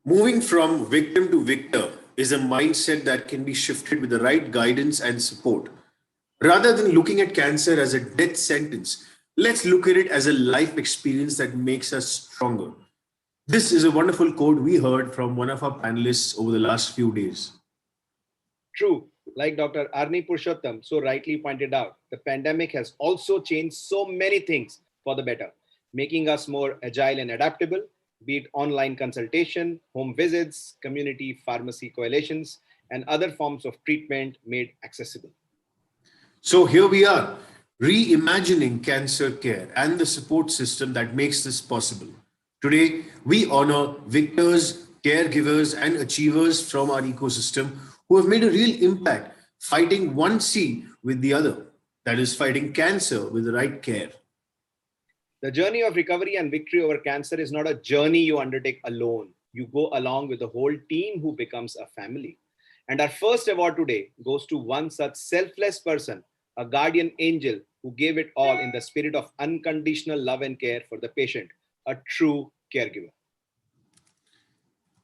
Moving from victim to victor is a mindset that can be shifted with the right guidance and support. Rather than looking at cancer as a death sentence, let's look at it as a life experience that makes us stronger. This is a wonderful quote we heard from one of our panelists over the last few days. True, like Dr. Arni Purushottam so rightly pointed out, the pandemic has also changed so many things for the better, making us more agile and adaptable, be it online consultation, home visits, community pharmacy coalitions, and other forms of treatment made accessible. So here we are, reimagining cancer care and the support system that makes this possible. Today, we honor victors, caregivers, and achievers from our ecosystem who have made a real impact fighting one C with the other, that is, fighting cancer with the right care. The journey of recovery and victory over cancer is not a journey you undertake alone. You go along with the whole team who becomes a family. And our first award today goes to one such selfless person, a guardian angel who gave it all in the spirit of unconditional love and care for the patient, a true caregiver.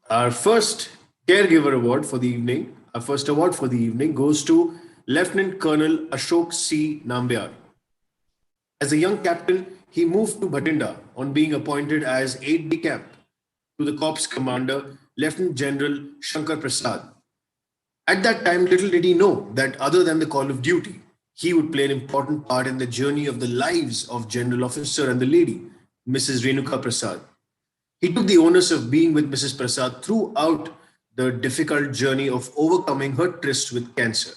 Our first caregiver award for the evening, our first award for the evening goes to Lieutenant Colonel Ashok C. Nambiar. As a young captain, he moved to Bhatinda on being appointed as aide-de-camp to the corps commander, Lieutenant General Shankar Prasad. At that time, little did he know that other than the call of duty, he would play an important part in the journey of the lives of General Officer and the lady, Mrs. Renuka Prasad. He took the onus of being with Mrs. Prasad throughout the difficult journey of overcoming her tryst with cancer.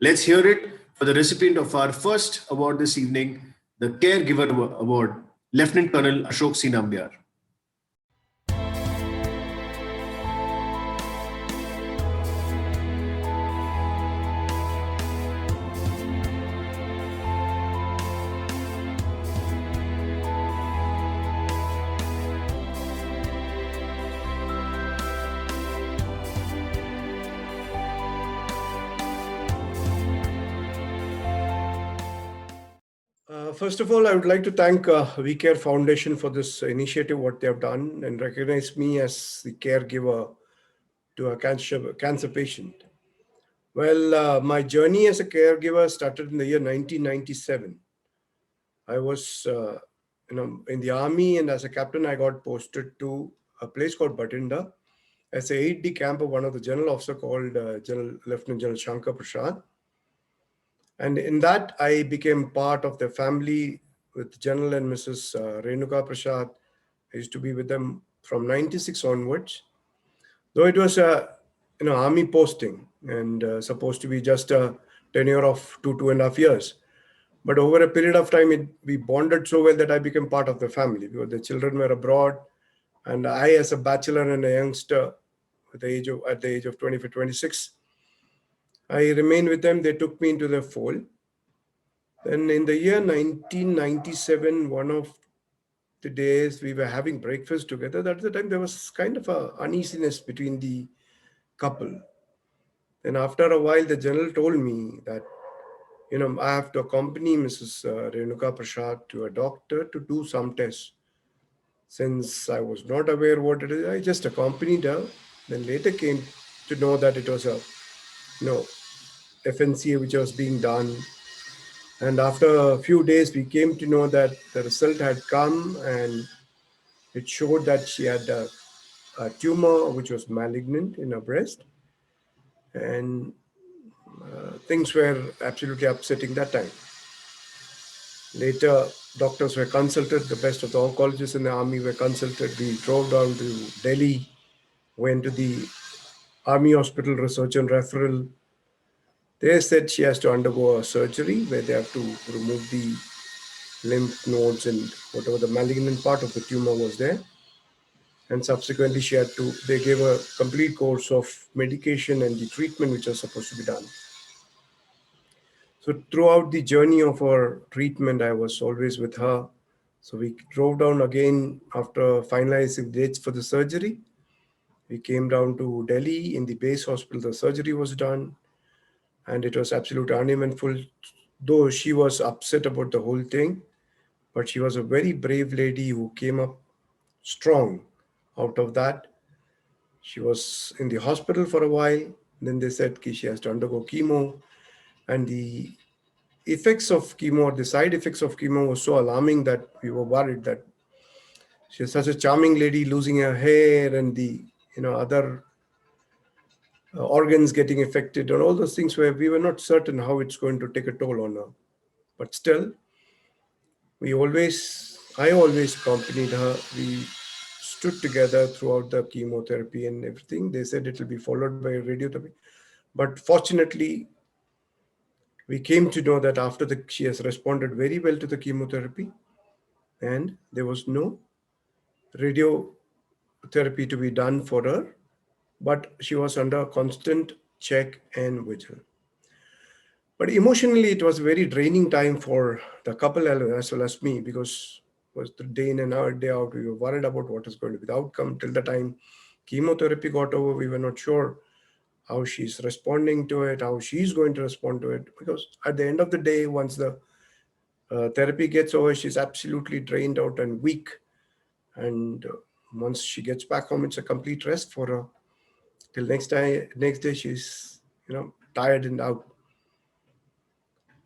Let's hear it for the recipient of our first award this evening, the Caregiver Award, Lieutenant Colonel Ashok C. Nambiar. First of all, I would like to thank We Care Foundation for this initiative, what they have done, and recognize me as the caregiver to a cancer patient. Well, my journey as a caregiver started in the year 1997. I was, in the army, and as a captain, I got posted to a place called Bhatinda as a aide-de-camp of one of the general officer called Lieutenant General Shankar Prasad. And in that, I became part of the family with General and Mrs. Renuka Prasad. I used to be with them from 96 onwards. Though it was a army posting and supposed to be just a tenure of 2.5 years. But over a period of time, we bonded so well that I became part of the family because the children were abroad. And I, as a bachelor and a youngster at the age of 25, 26, I remained with them. They took me into their fold. Then in the year 1997, one of the days we were having breakfast together, at the time there was kind of a uneasiness between the couple. Then after a while, the general told me that, I have to accompany Mrs. Renuka Prasad to a doctor to do some tests. Since I was not aware what it is, I just accompanied her. Then later came to know that it was a, FNCA which was being done. And after a few days, we came to know that the result had come and it showed that she had a tumor which was malignant in her breast. And things were absolutely upsetting that time. Later, doctors were consulted. The best of the oncologists in the army were consulted. We drove down to Delhi, went to the Army Hospital Research and Referral. They said she has to undergo a surgery where they have to remove the lymph nodes and whatever the malignant part of the tumor was there. And subsequently, they gave a complete course of medication and the treatment which was supposed to be done. So throughout the journey of our treatment, I was always with her. So we drove down again after finalizing dates for the surgery. We came down to Delhi. In the base hospital, the surgery was done. And it was absolutely uneventful, though she was upset about the whole thing. But she was a very brave lady who came up strong out of that. She was in the hospital for a while. Then they said she has to undergo chemo, and the effects of chemo, the side effects of chemo, was so alarming that we were worried that she's such a charming lady losing her hair and the other organs getting affected and all those things where we were not certain how it's going to take a toll on her. But still, I always accompanied her. We stood together throughout the chemotherapy and everything. They said it will be followed by radiotherapy. But fortunately, we came to know that she has responded very well to the chemotherapy, and there was no radiotherapy to be done for her, but she was under constant check and vigil. But emotionally, it was a very draining time for the couple as well as me, because it was the day in and out, day out. We were worried about what is going to be the outcome. Till the time chemotherapy got over, we were not sure how she's responding to it, how she's going to respond to it. Because at the end of the day, once the therapy gets over, she's absolutely drained out and weak. And once she gets back home, it's a complete rest for her. Till next day, she's tired and out.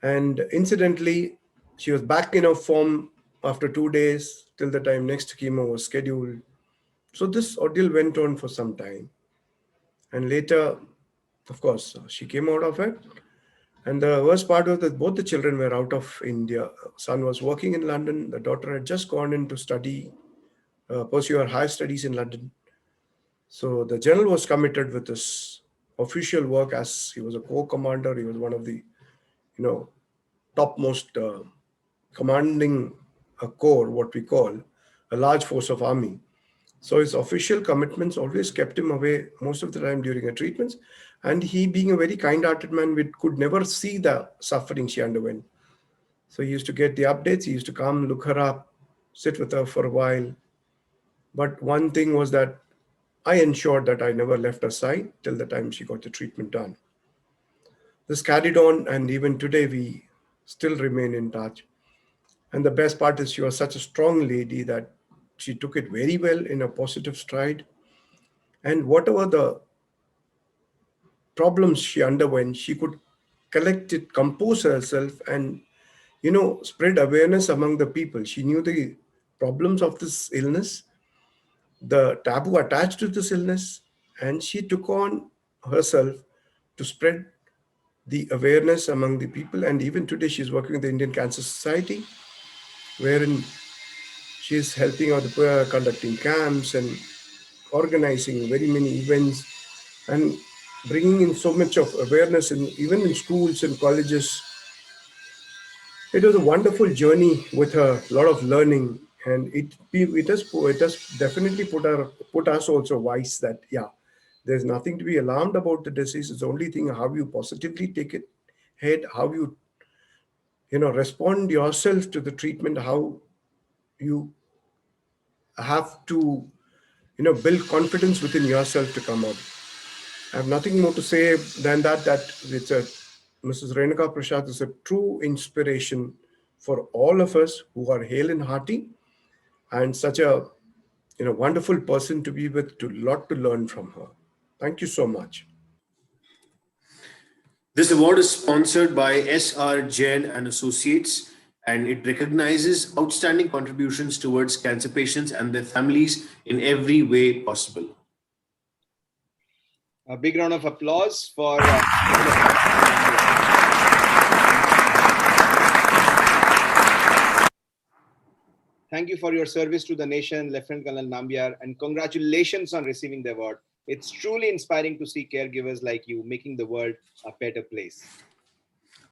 And incidentally, she was back in her form after 2 days till the time next chemo was scheduled. So this ordeal went on for some time. And later, of course, she came out of it. And the worst part was that both the children were out of India. Son was working in London. The daughter had just gone in to study, pursue her higher studies in London. So the general was committed with his official work as he was a corps commander. He was one of the, topmost commanding a corps, what we call a large force of army. So his official commitments always kept him away most of the time during her treatments. And he, being a very kind-hearted man, we could never see the suffering she underwent. So he used to get the updates. He used to come, look her up, sit with her for a while. But one thing was that I ensured that I never left her side till the time she got the treatment done. This carried on, and even today we still remain in touch. And the best part is she was such a strong lady that she took it very well in a positive stride. And whatever the problems she underwent, she could collect it, compose herself, and spread awareness among the people. She knew the problems of this illness, the taboo attached to this illness, and she took on herself to spread the awareness among the people. And even today, she's working with the Indian Cancer Society, wherein she is helping out the poor, conducting camps and organizing very many events and bringing in so much of awareness, even in schools and colleges. It was a wonderful journey with a lot of learning, and it has definitely put us also wise that there's nothing to be alarmed about the disease. It's the only thing how you positively take it head, how you respond yourself to the treatment, how you have to build confidence within yourself to come out. I have nothing more to say than that it's a Mrs. Renuka Prasad is a true inspiration for all of us who are hale and hearty, and such a wonderful person to be with, to lot to learn from her. Thank you so much. This award is sponsored by S.R. Jain and Associates, and it recognizes outstanding contributions towards cancer patients and their families in every way possible. A big round of applause for. Thank you for your service to the nation, Lieutenant Colonel Nambiar, and congratulations on receiving the award. It's truly inspiring to see caregivers like you making the world a better place.